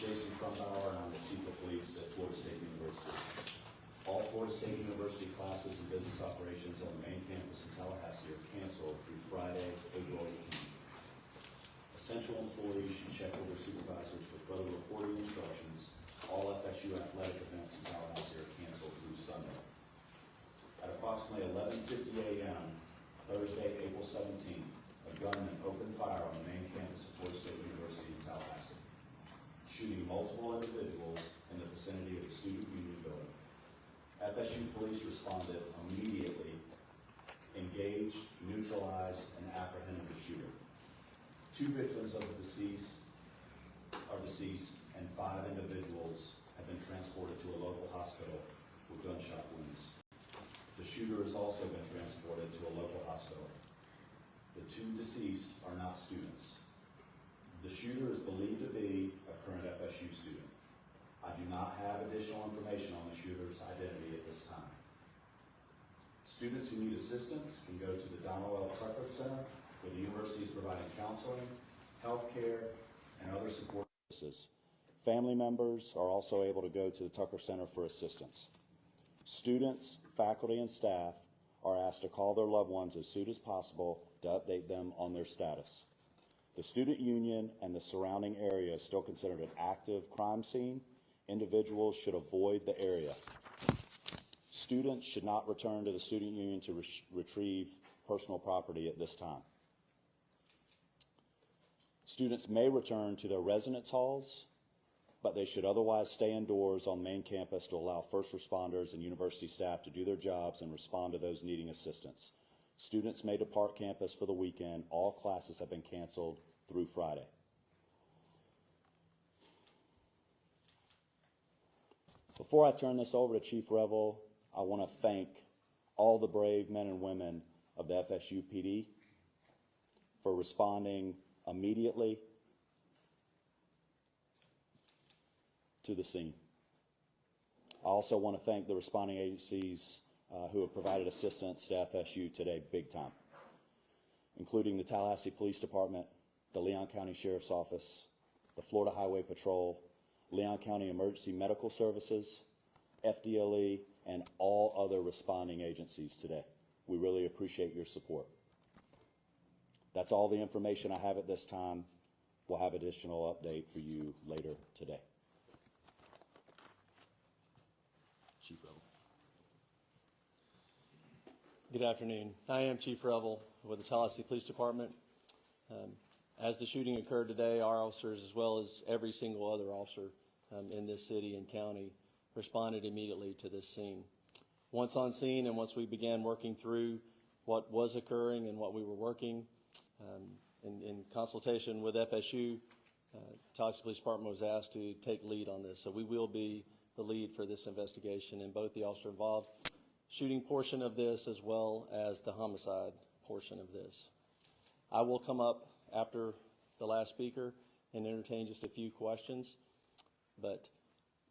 and I'm the Chief of Police at Florida State University. All Florida State University classes and business operations on the main campus in Tallahassee are canceled through Friday, April 18th. Essential employees should check with their supervisors for further reporting instructions. All FSU athletic events in Tallahassee are canceled through Sunday. At approximately 11:50 a.m., Thursday, April 17th, a gunman opened fire on the main campus of Florida State University in Tallahassee, shooting multiple individuals in the vicinity of the Student Union building. FSU police responded immediately, engaged, neutralized, and apprehended the shooter. 2 victims of the deceased are deceased, and 5 individuals have been transported to a local hospital with gunshot wounds. The shooter has also been transported to a local hospital. The 2 deceased are not students. The shooter is believed to be a current FSU student. I do not have additional information on the shooter's identity at this time. Students who need assistance can go to the Donald L. Tucker Center, where the university is providing counseling, health care, and other support services. Family members are also able to go to the Tucker Center for assistance. Students, faculty, and staff are asked to call their loved ones as soon as possible to update them on their status. The student union and the surrounding area is still considered an active crime scene. Individuals should avoid the area. Students should not return to the student union to retrieve personal property at this time. Students may return to their residence halls, but they should otherwise stay indoors on main campus to allow first responders and university staff to do their jobs and respond to those needing assistance. Students may depart campus for the weekend. All classes have been canceled through Friday. Before I turn this over to Chief Revel, I want to thank all the brave men and women of the FSU PD for responding immediately to the scene. I also want to thank the responding agencies who have provided assistance to FSU today big time, including the Tallahassee Police Department, the Leon County Sheriff's Office, the Florida Highway Patrol, Leon County Emergency Medical Services, FDLE, and all other responding agencies today. We really appreciate your support. That's all the information I have at this time. We'll have additional update for you later today. Chief Revel. Good afternoon. I am Chief Revel with the Tallahassee Police Department. As the shooting occurred today, our officers, as well as every single other officer in this city and county, responded immediately to this scene. Once on scene and once we began working through what was occurring and what we were working, in consultation with FSU, Tallahassee Police Department was asked to take lead on this. So we will be the lead for this investigation in both the officer involved shooting portion of this as well as the homicide portion of this. I will come up after the last speaker and entertain just a few questions, but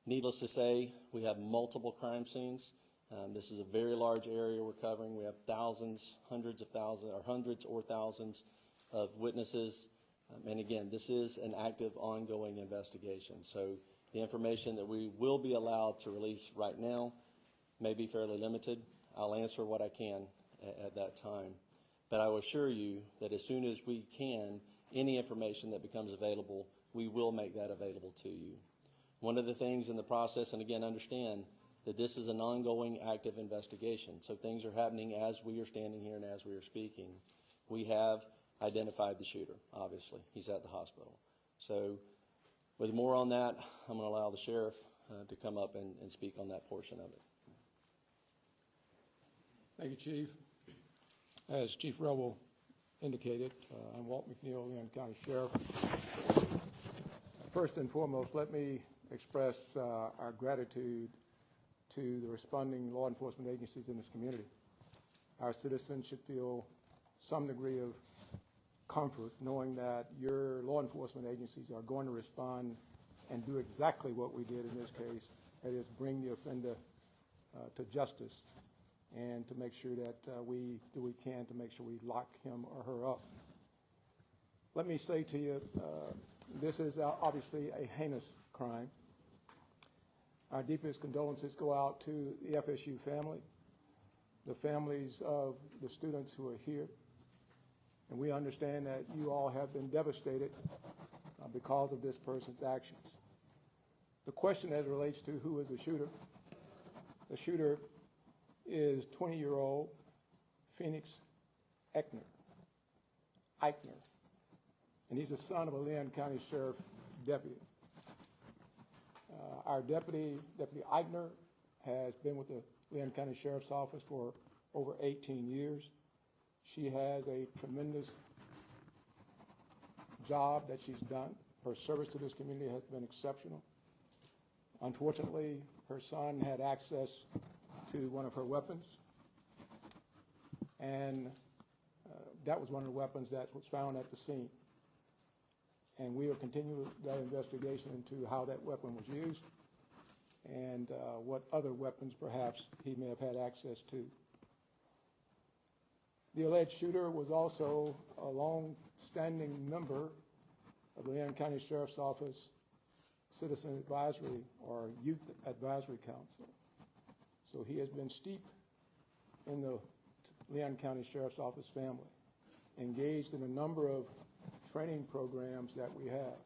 needless to say, we have multiple crime scenes. This is a very large area we're covering. We have thousands, hundreds or thousands of witnesses. And again, this is an active, ongoing investigation. So the information that we will be allowed to release right now may be fairly limited. I'll answer what I can at that time. But I will assure you that as soon as we can, any information that becomes available, we will make that available to you. One of the things in the process, and again, understand that this is an ongoing active investigation. So things are happening as we are standing here and as we are speaking. We have identified the shooter, obviously. He's at the hospital. So with more on that, I'm going to allow the sheriff to come up and speak on that portion of it. Thank you, Chief. As Chief Revel indicated, I'm Walt McNeil, Leon County Sheriff. First and foremost, let me express our gratitude to the responding law enforcement agencies in this community. Our citizens should feel some degree of comfort knowing that your law enforcement agencies are going to respond and do exactly what we did in this case, that is bring the offender to justice and to make sure that we do what we can to make sure we lock him or her up. Let me say to you, this is obviously a heinous crime. Our deepest condolences go out to the FSU family, the families of the students who are here, and we understand that you all have been devastated because of this person's actions. The question as it relates to who is the shooter is 20-year-old Phoenix Eichner, and he's the son of a Leon County Sheriff deputy. Our Deputy Eichner, has been with the Leon County Sheriff's Office for over 18 years. She has a tremendous job that she's done. Her service to this community has been exceptional. Unfortunately, her son had access to one of her weapons, and that was one of the weapons that was found at the scene. And we will continue that investigation into how that weapon was used and what other weapons perhaps he may have had access to. The alleged shooter was also a long-standing member of the Leon County Sheriff's Office Citizen Advisory or Youth Advisory Council. So he has been steeped in the Leon County Sheriff's Office family, engaged in a number of training programs that we have.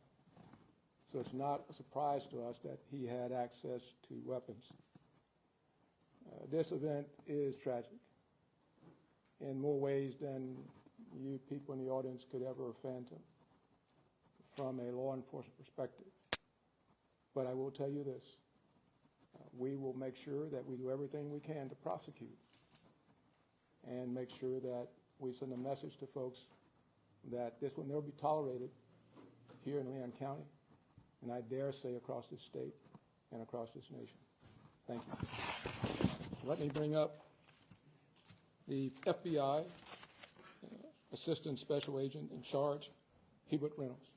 So it's not a surprise to us that he had access to weapons. This event is tragic in more ways than you people in the audience could ever phantom from a law enforcement perspective. But I will tell you this, we will make sure that we do everything we can to prosecute and make sure that we send a message to folks that this will never be tolerated here in Leon County, and I dare say across this state and across this nation. Thank you. Let me bring up the FBI Assistant Special Agent in charge, Hubert Reynolds.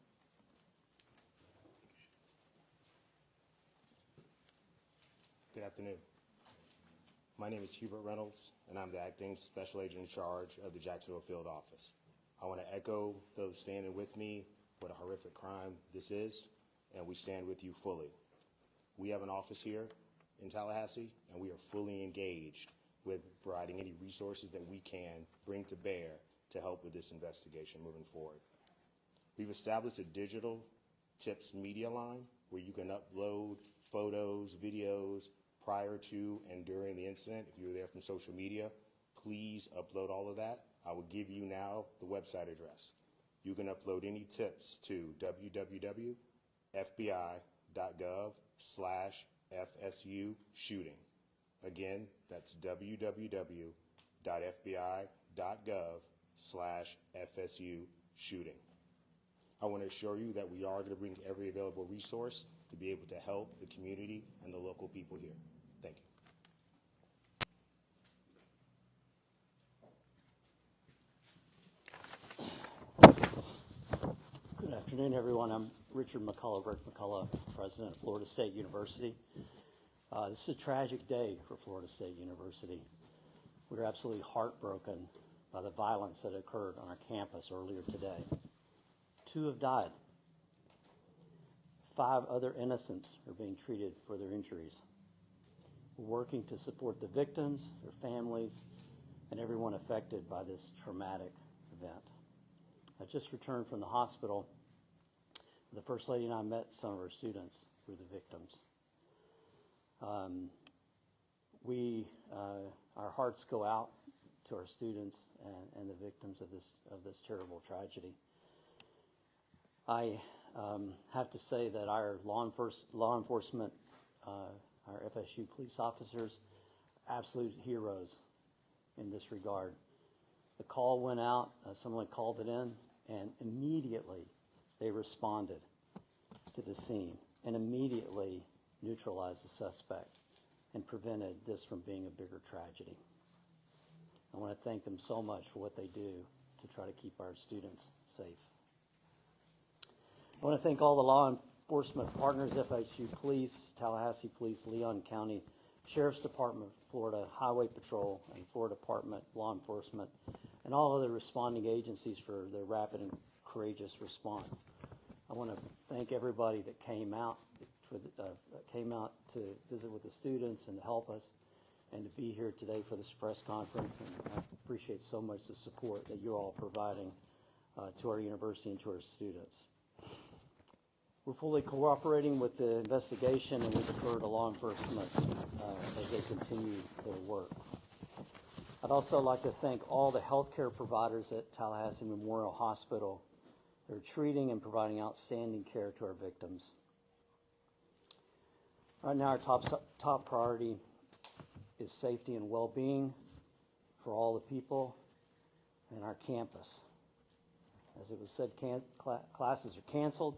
Good afternoon. My name is Hubert Reynolds, and I'm the Acting Special Agent in charge of the Jacksonville Field Office. I want to echo those standing with me what a horrific crime this is, and we stand with you fully. We have an office here in Tallahassee, and we are fully engaged with providing any resources that we can bring to bear to help with this investigation moving forward. We've established a digital tips media line where you can upload photos, videos prior to and during the incident. If you were there from social media, please upload all of that. I will give you now the website address. You can upload any tips to www.fbi.gov/FSU shooting. Again, that's www.fbi.gov/FSU shooting. I want to assure you that we are going to bring every available resource to be able to help the community and the local people here. Thank you. Good afternoon, everyone. I'm Richard McCullough, Rick McCullough, President of Florida State University. This is a tragic day for Florida State University. We're absolutely heartbroken by the violence that occurred on our campus earlier today. 2 have died. 5 other innocents are being treated for their injuries. We're working to support the victims, their families, and everyone affected by this traumatic event. I just returned from the hospital. The First Lady and I met some of our students who were the victims. Our hearts go out to our students and the victims of this terrible tragedy. I have to say that our law enforcement, our FSU police officers, are absolute heroes in this regard. The call went out, someone called it in, and immediately they responded to the scene and immediately neutralized the suspect and prevented this from being a bigger tragedy. I want to thank them so much for what they do to try to keep our students safe. I want to thank all the law enforcement partners, FSU Police, Tallahassee Police, Leon County Sheriff's Department, Florida Highway Patrol, and Florida Department Law Enforcement, and all other responding agencies for their rapid and courageous response. I want to thank everybody that came out, that came out to visit with the students and to help us, and to be here today for this press conference. And I appreciate so much the support that you're all providing to our university and to our students. We're fully cooperating with the investigation, and we defer to law enforcement as they continue their work. I'd also like to thank all the healthcare providers at Tallahassee Memorial Hospital. They're treating and providing outstanding care to our victims. Right now, our top priority is safety and well-being for all the people and our campus. As it was said, classes are canceled.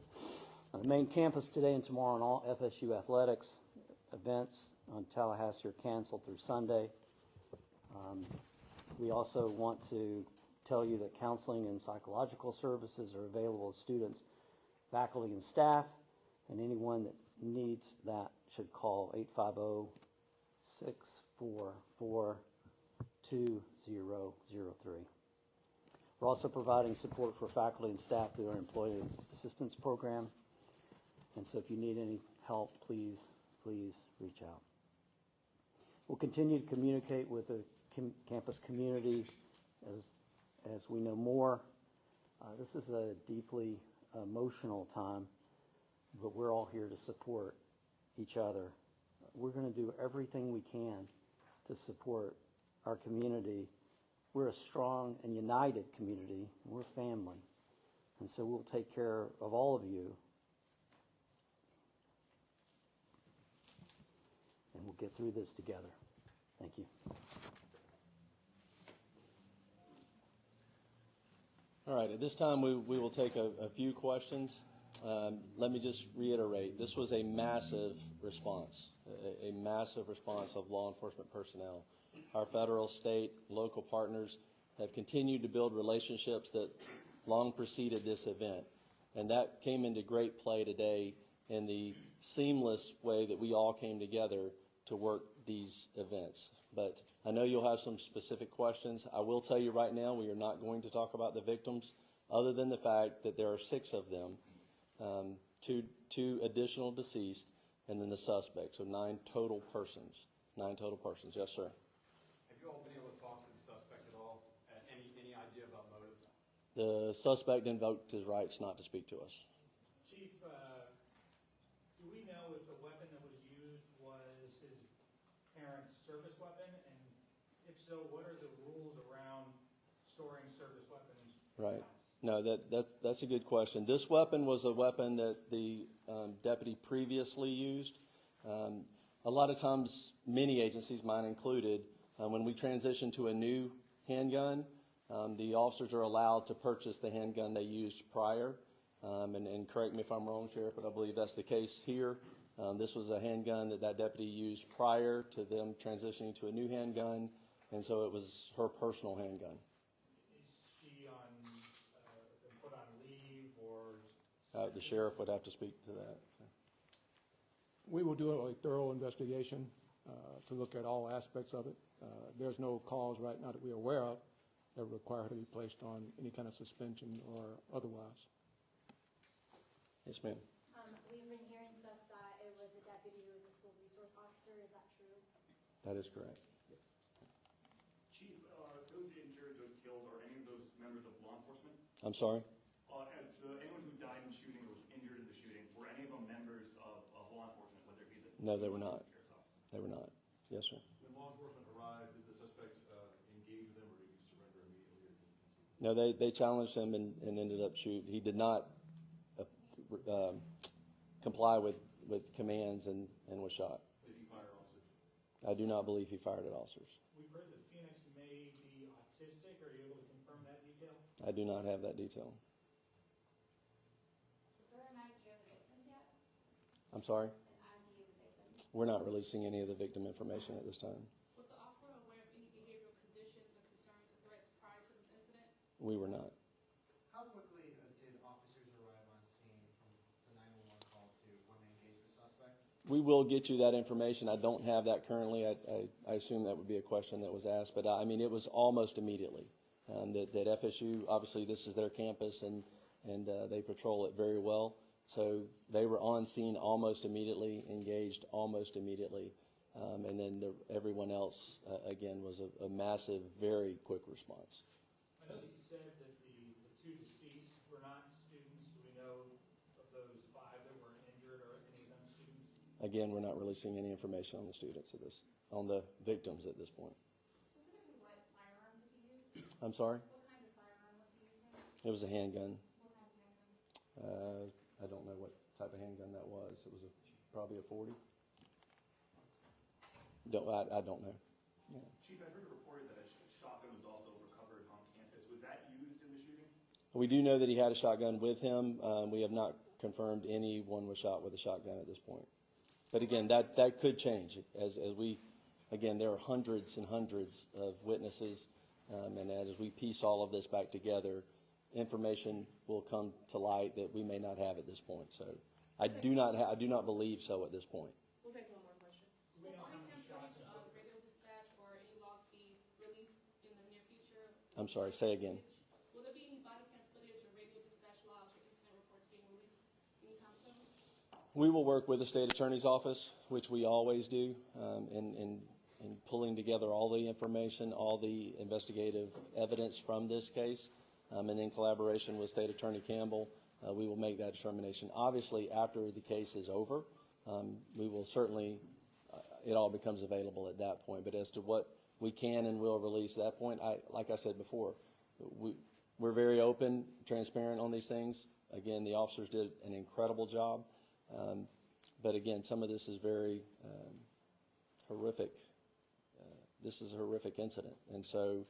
The main campus today and tomorrow and all FSU athletics events on Tallahassee are canceled through Sunday. We also want to tell you that counseling and psychological services are available to students, faculty, and staff, and anyone that needs that should call 850-644-2003. We're also providing support for faculty and staff through our Employee Assistance Program. And so if you need any help, please reach out. We'll continue to communicate with the campus community as we know more. This is a deeply emotional time, but we're all here to support each other. We're going to do everything we can to support our community. We're a strong and united community. We're family. And so we'll take care of all of you. And we'll get through this together. Thank you. All right, at this time we will take a few questions. Let me just reiterate, this was a massive response, a massive response of law enforcement personnel. Our federal, state, local partners have continued to build relationships that long preceded this event. And that came into great play today in the seamless way that we all came together to work these events. But I know you'll have some specific questions. I will tell you right now, we are not going to talk about the victims other than the fact that there are 6 of them, two additional deceased, and then the suspect. So 9 total persons. 9 total persons. Yes, sir. Have you all been able to talk to the suspect at all? Any idea about motive? The suspect invoked his rights not to speak to us. Chief, do we know if the weapon that was used was his parents' service weapon? And if so, what are the rules around storing service weapons? Right. No, that's a good question. This weapon was a weapon that the deputy previously used. A lot of times, many agencies, mine included, when we transition to a new handgun, the officers are allowed to purchase the handgun they used prior. And correct me if I'm wrong, Sheriff, but I believe that's the case here. This was a handgun that deputy used prior to them transitioning to a new handgun, and so it was her personal handgun. Is she put on leave or? The sheriff would have to speak to that. We will do a thorough investigation to look at all aspects of it. There's no cause right now that we're aware of that require her to be placed on any kind of suspension or otherwise. Yes, ma'am. We've been hearing stuff that it was a deputy who was a school resource officer. Is that true? That is correct. Chief, those injured, those killed, are any of those members of law enforcement? I'm sorry? Anyone who died in the shooting or was injured in the shooting, were any of them members of law enforcement, whether it be the No, they were not. sheriff's office? They were not. Yes, sir. When law enforcement arrived, did the suspects engage with them, or did he surrender immediately? No, they challenged him and ended up shooting. He did not comply with commands and was shot. Did he fire officers? I do not believe he fired at officers. We've heard that Phoenix may be autistic. Are you able to confirm that detail? I do not have that detail. Is there an idea of the victims yet? I'm sorry? An idea of the victims? We're not releasing any of the victim information at this time. Was the officer aware of any behavioral conditions or concerns or threats prior to this incident? We were not. How quickly did officers arrive on scene from the 911 call to when they engaged the suspect? We will get you that information. I don't have that currently. I assume that would be a question that was asked, but I mean, it was almost immediately. That FSU, obviously this is their campus and they patrol it very well. So they were on scene almost immediately, engaged almost immediately. And then everyone else, again, was a massive, very quick response. I know that you said that the two deceased were not students. Do we know of those 5 that were injured, or any of them students? Again, we're not releasing any information on the students on the victims at this point. Specifically, what firearm did he use? I'm sorry? What kind of firearm was he using? It was a handgun. What kind of handgun? I don't know what type of handgun that was. It was probably a 40. I don't know. Yeah. Chief, I heard it reported that a shotgun was also recovered on campus. Was that used in the shooting? We do know that he had a shotgun with him. We have not confirmed anyone was shot with a shotgun at this point. But again, that could change again, there are hundreds and hundreds of witnesses, and as we piece all of this back together, information will come to light that we may not have at this point. So I do not believe so at this point. We'll take one more question. Will body cam footage of radio dispatch or any logs be released in the near future? I'm sorry, say again. Will there be any body cam footage or radio dispatch logs or incident reports being released anytime soon? We will work with the state attorney's office, which we always do, in pulling together all the information, all the investigative evidence from this case, and in collaboration with State Attorney Campbell, we will make that determination. Obviously, after the case is over, we will certainly, it all becomes available at that point. But as to what we can and will release at that point, like I said before, we're very open, transparent on these things. Again, the officers did an incredible job. But again, some of this is very horrific. This is a horrific incident. And so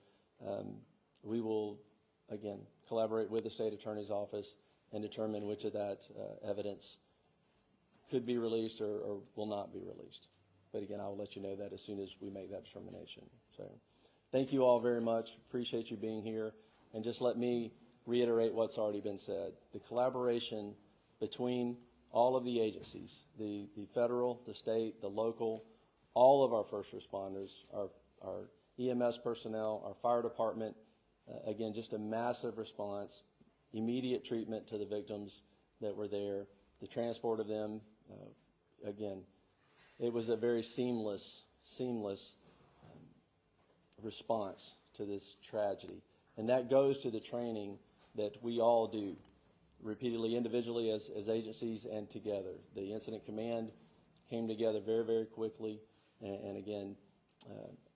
we will, again, collaborate with the state attorney's office and determine which of that evidence could be released or will not be released. But again, I will let you know that as soon as we make that determination. So thank you all very much. Appreciate you being here. And just let me reiterate what's already been said. The collaboration between all of the agencies, the federal, the state, the local, all of our first responders, our EMS personnel, our fire department, again, just a massive response, immediate treatment to the victims that were there, the transport of them. Again, it was a very seamless response to this tragedy. And that goes to the training that we all do repeatedly, individually as agencies and together. The incident command came together very, very quickly. And again,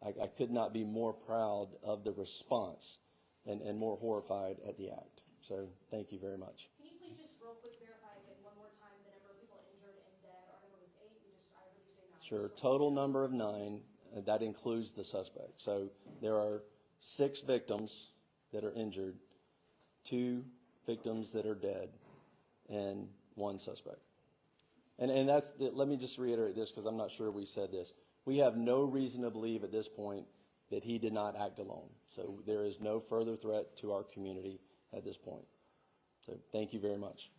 I could not be more proud of the response and more horrified at the act. So thank you very much. Can you please just real quick verify again one more time the number of people injured and dead? Our number was 8. I heard you say 9. Sure. Total number of 9. That includes the suspect. So there are 6 victims that are injured, 2 victims that are dead, and 1 suspect. And that's let me just reiterate this because I'm not sure we said this. We have no reason to believe at this point that he did not act alone. So there is no further threat to our community at this point. So thank you very much.